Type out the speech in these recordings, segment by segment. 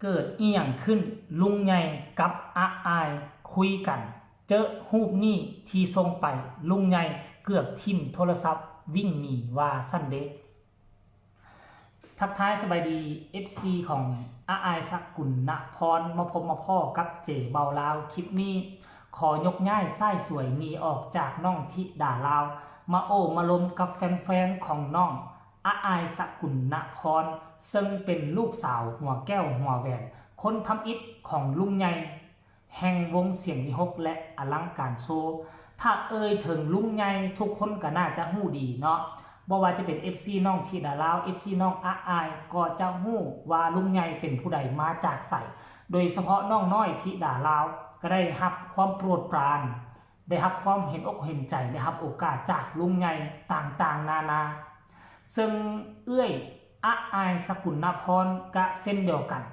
เกิดอีหยังขึ้นลุงใหญ่กับอาอายคุยกันเจอรูปนี้ที่ส่งไปลุงใหญ่เกือบทิ่มโทรศัพท์วิ่งหนีว่าสั้นเด็กทักทายสบายดี FC ของอาอายสกุลณพรมาพบมาพ่อกับเจเบาลาวคลิปนี้ขอยกย้ายไส้สวยหนีออกจากน้องทิดาลาวมาโอ้มาลมกับแฟนๆของน้องอาอายสกุลณพรซึ่งเป็นลูกสาวหัวแก้วหัวแหวนคนทำอิฐของลุงใหญ่แห่งวงเสียงวิหกและอลังการโซถ้าเอ่ยถึงลุงใหญ่ทุกคนก็น่าจะฮู้ดีเนาะบ่ว่าจะเป็น FC น้องทิดาลาว FC น้องอาอายก็จะฮู้ว่าลุงใหญ่เป็นผู้ใดมาจากไสโดยเฉพาะน้องน้อยทิดาลาวก็ได้รับความโปรดปรานได้รับความเห็นอกเห็นใจได้รับโอกาสจากลุงใหญ่ต่างๆนานาซึ่งเอื้อยอาอายสกุลนพรก็เส้นเดียวกัน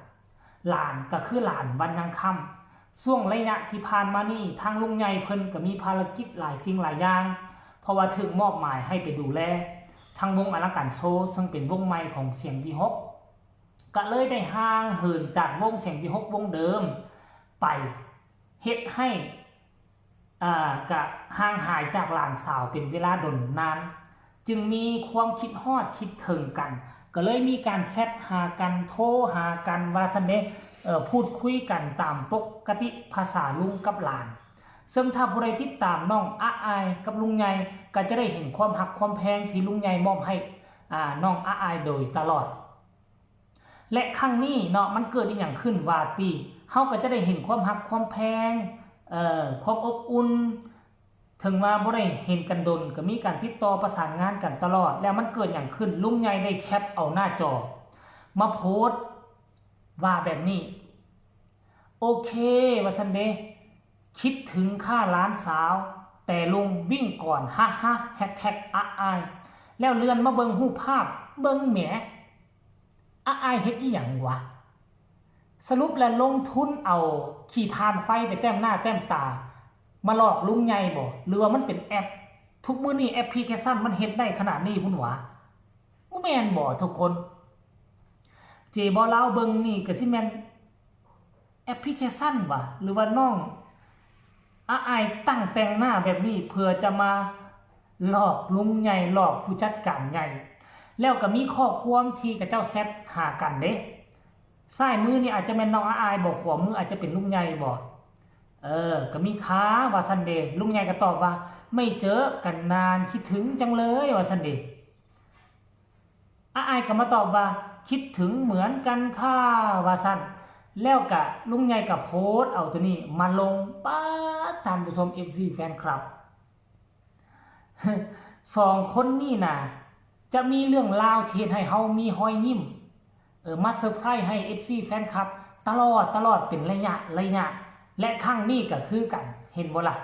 หลานก็คือหลานวันยังค่ำช่วงระยะที่ผ่านมานี่ทางลุงใหญ่เพิ่นก็มีภารกิจหลายสิ่งหลายอย่างเพราะว่าถึงมอบหมายให้ไปดูแลทางวงอลังการโชว์ซึ่งเป็นวงใหม่ของเสียงวิหกก็เลยได้ห่างเหินจากวงเสียงวิหกวงเดิมไปเฮ็ดให้ก็ห่างหายจากหลานสาวเป็นเวลาดนนานจึงมีความคิดฮอดคิดถึงกันก็เลยมีการแชทหากันโทรหากันว่าซั่นเด้พูดคุยกันตามปกติภาษาลุงกับหลานซึ่งถ้าผู้ใดติดตามน้องอาอายกับลุงใหญ่ก็จะได้เห็นความหักความแพงที่ลุงใหญ่มอบให้น้องอาอายโดยตลอดและครั้งนี้เนาะมันเกิดอีหยังขึ้นว่าติเฮาก็จะได้เห็นความหักความแพงความอบอุ่นถึงมาบ่ได้เห็นกันดนก็มีการติดต่อประสานงานกันตลอดแล้วมันเกิดอย่างขึ้นลุงใหญ่ได้แคปเอาหน้าจอมาโพสต์ว่าแบบนี้โอเคว่าซั่นเด้คิดถึงค่าล้านสาวแต่ลุงวิ่งก่อนฮ่าฮ่าแฮชแท็กอาอายแล้วเลื่อนมาเบิ่งรูปภาพเบิ่งแหมอาอายเฮ็ดอีหยังวะสรุปแล้วลงทุนเอาขี้ทานไฟไปแต้มหน้าแต้มตามาหลอกลุงใหญ่บ่หรือว่ามันเป็นแอปทุกมื้อนี้แอปพลิเคชันมันเฮ็ดได้ขนาดนี้พุ่นหวะบ่แม่นบ่ทุกคนเจบ่ลาวเบิ่งนี่ก็สิแม่นแอปพลิเคชันวะหรือว่าน้องอาอายตั้งแต่งหน้าแบบนี้เพื่อจะมาหลอกลุงใหญ่หลอกผู้จัดการใหญ่แล้วก็มีข้อความที่กับเจ้าแชทหากันเด้ซ้ายมือนี่อาจจะเป็นน้องอาอายบอกขวามืออาจจะเป็นลุงใหญ่บอกก็มีค้าว่าซันเดย์ลุงใหญ่ก็ตอบว่าไม่เจอกันนานคิดถึงจังเลยว่าซันเดย์อาอายก็มาตอบว่าคิดถึงเหมือนกันค่ะว่าซันแล้วก็ลุงใหญ่ก็โพสต์เอาตัวนี้มาลงป้าท่านผู้ชม FC แฟนคลับ สองคนนี่นะจะมีเรื่องราวที่ให้เฮามีหอยยิ้มมาเซอร์ไพรส์ให้ FC แฟนคลับตลอดเป็นระยะและครั้งนี้ก็คือกันเห็นบ่ล่ะ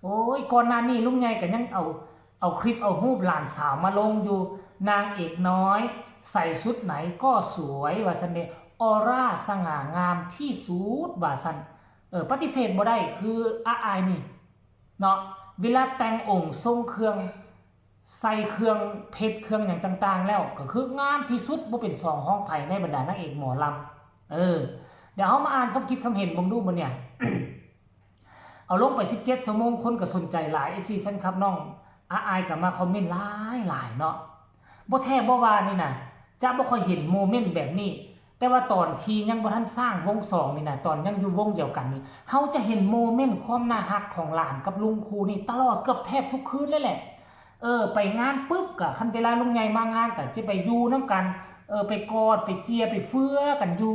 โอ้ยก่อนหน้านี้ลุงใหญ่ก็ยังเอาคลิปเอารูปหลานสาวมาลงอยู่นางเอกน้อยใส่ชุดไหนก็สวยว่าซั่นเด้ออร่าสง่างามที่สุดว่าซั่นปฏิเสธบ่ได้คืออาอายนี่เนาะเวลาแต่งองค์ทรงเครื่องใส่เครื่องเพชรเครื่องอย่างต่างๆแล้วก็คืองามที่สุดบ่เป็นสองห้องไผในบรรดานางเอกหมอลำเดี๋ยวเฮามาอ่านคำคิดคำเห็นบ่ดูบ่เนี่ย เอาลงไป17ชั่วโมงคนก็สนใจหลาย FC แฟนคลับน้องอาอายก็มาคอมเมนต์หลายเนาะบ่แท้บ่ว่านี่น่ะจะบ่ค่อยเห็นโมเมนต์แบบนี้แต่ว่าตอนที่ยังบ่ทันสร้างวง2นี่น่ะตอนยังอยู่วงเดียวกันนี่เฮาจะเห็นโมเมนต์ความน่ารักของหลานกับลุงครูนี่ตลอดเกือบแทบทุกคืนเลยแหละไปงานปึ๊บก็คันเวลาลุงใหญ่มางานก็จะไปอยู่นำกันไปกอดไปเจียไปเฟื้อกันอยู่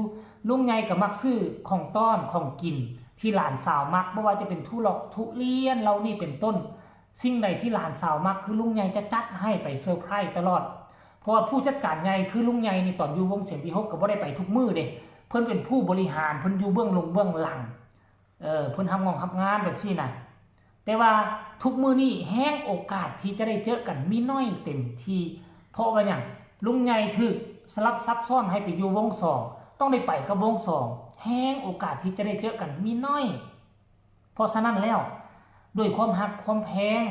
ลุงใหญ่ก็มักซื้อของต้อนของกินที่หลานสาวมักบ่ว่าจะเป็นทุเรียนเรานี่เป็นต้นสิ่งใดที่หลานสาวมักคือลุงใหญ่จะจัดให้ไปเซอร์ไพรส์ตลอดเพราะว่าผู้จัดการใหญ่คือลุงใหญ่นี่ตอนอยู่วงเสียงวิหกก็บ่ได้ไปทุกมื้อเด้เพิ่นเป็นผู้บริหารเพิ่นอยู่เบื้องหลังเพิ่นทำงานแบบนี้น่ะแต่ว่าทุกมื้อนี้แห้งโอกาสที่จะได้เจอกันมีน้อยเต็มทีเพราะว่าหยังลุงใหญ่ถูกสลับซับซ้อนให้ไปอยู่วง2ต้องได้ไปกับวง2แห้งโอกาสที่จะได้เจอกันมีน้อยเพราะฉะนั้นแล้วด้วยความฮักความแพง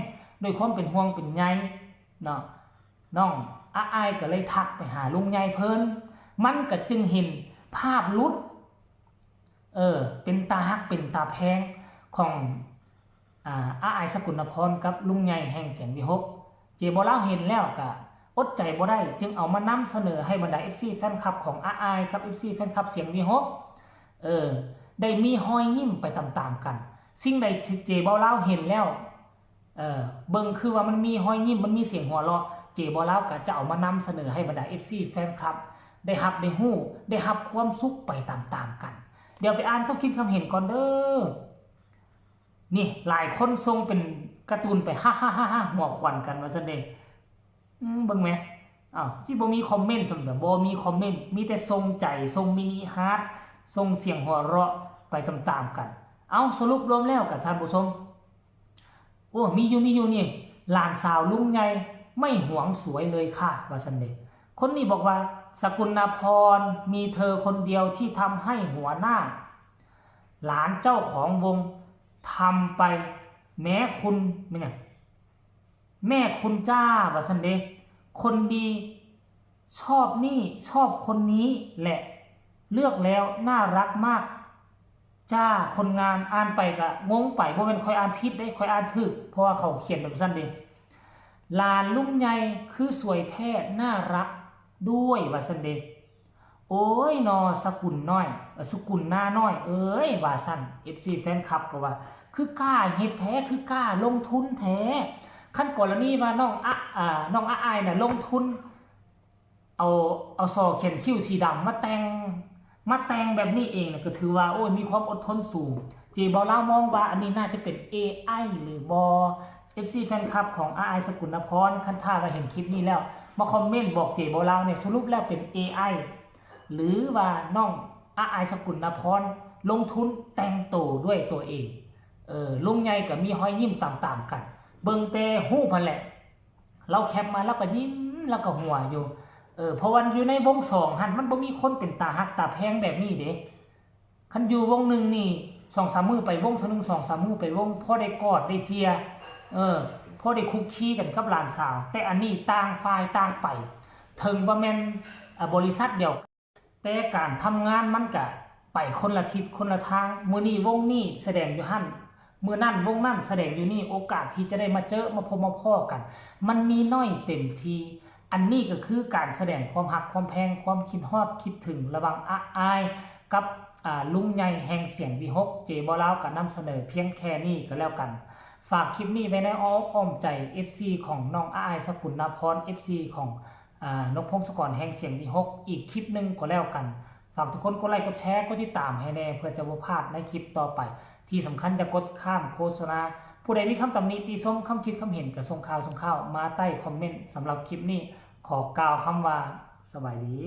ด้วยความเป็นห่วงเป็นใยเนาะน้องอาอายก็เลยทักไปหาลุงใหญ่เพิ่นมันก็จึงเห็นภาพหลุด เป็นตาฮักเป็นตาแพงของอาอายสกุลนพรกับลุงใหญ่แห่งเสียงวิหกเจบ่เล่าเห็นแล้วก็อดใจบ่ได้จึงเอามานำเสนอให้บรรดา FC แฟนคลับของอาอายกับ FC แฟนคลับเสียงวิหกได้มีหอยยิ้มไปตามๆกันสิ่งใดเจบ่เล่าเห็นแล้วเบิ่งคือว่ามันมีหอยยิ้มมันมีเสียงหัวเราะเจบ่เล่าก็จะเอามานำเสนอให้บรรดา FC แฟนคลับได้รับได้ฮู้ได้รับความสุขไปตามๆกันเดี๋ยวไปอ่านคำคิดคำเห็นก่อนเด้อนี่หลายคนทรงเป็นการ์ตูนไปฮ่าๆๆๆหัวควันกันว่าซั่นเด้เบิ่งแหมสิบ่มีคอมเมนต์ซั่นเด้อบ่มีคอมเมนต์มีแต่ทรงใจทรงมินิฮาร์ททรงเสียงหัวเราะไปตามๆกันเอาสรุปรวมแล้วกับท่านผู้ชมโอ้มีอยู่นี่หลานสาวลุงใหญ่ไม่หวงสวยเลยค่ะว่าซั่นเด้คนนี้บอกว่าสกุลพรมีเธอคนเดียวที่ทำให้หัวหน้าหลานเจ้าของวงทำไปแม้คุณแม่คุณจ้าว่าซั่นเด้คนดีชอบนี่ชอบคนนี้แหละเลือกแล้วน่ารักมากจ้าคนงานอ่านไปก็งงไปบ่แม่นค่อยอ่านผิดได้ค่อยอ่านถูกเพราะว่าเขาเขียนแบบซั่นเด้หลานลุงใหญ่คือสวยแท้น่ารักด้วยว่าซั่นเด้โอ้ยนอสกุลน้อยสกุลหน้าน้อยว่าซั่น FC แฟนคลับก็ว่าคือกล้าเฮ็ดแท้คือกล้าลงทุนแท้ขั้นกรณีว่าน้องอายน่ะลงทุนเอาซอเขียนคิ้วสีดำมาแต่งแบบนี้เองน่ะก็ถือว่าโอ้ยมีความอดทนสูงเจบ่าวลาวมองว่าอันนี้น่าจะเป็น AI หรือบ่ FC แฟนคลับของอาอายสกุลนพรคันท่าว่าเห็นคลิปนี้แล้วมาคอมเมนต์บอกเจบ่าวลาวเนี่ยสรุปแล้วเป็น AI หรือว่าน้องอาอายสกุลนพรลงทุนแต่งโตด้วยตัวเองลุงใหญ่ก็มีหอยยิ้มตามๆกันเบิ่งแต่ฮู้พันแหละเราแคปมาแล้วก็ยิ้มแล้วก็หัวอยู่เพราะวันอยู่ในวง2หั่นมันบ่มีคนเป็นตาฮักตาแพงแบบนี้เด้คันอยู่วง1นี่ 2-3 มื้อไปวงเท่านึง 2-3 มื้อไปวงพอได้กอดได้เจียพอได้คุกคีกันกับหลานสาวแต่อันนี้ต่างฝ่ายต่างไปถึงว่าแม่นบริษัทเดียวแต่การทำงานมันก็ไปคนละทิศคนละทางมื้อนี้วงนี้แสดงอยู่หั่นมื้อนั้นวงนั้นแสดงอยู่นี่โอกาสที่จะได้มาเจอมาพบมาพ้อกันมันมีน้อยเต็มทีอันนี้ก็คือการแสดงความหักความแพงความคิดฮอดคิดถึงระหว่างอาอายกับลุงใหญ่แห่งเสียงวิหกเจบ่าวลาวก็นำเสนอเพียงแค่นี้ก็แล้วกันฝากคลิปนี้ไว้ในอ้อมใจ FC ของน้องอาอายสกุลนพร FC ของนกพงศกรแห่งเสียงวิหกอีกคลิปนึงก็แล้วกันฝากทุกคนกดไลค์กดแชร์กดติดตามให้แน่เพื่อจะบ่พลาดในคลิปต่อไปที่สำคัญจะกดข้ามโฆษณาผู้ใดมีคำตำหนิติชมคำคิดคำเห็นก็ส่งข่าวมาใต้คอมเมนต์สำหรับคลิปนี้ขอกล่าวคำว่าสวัสดี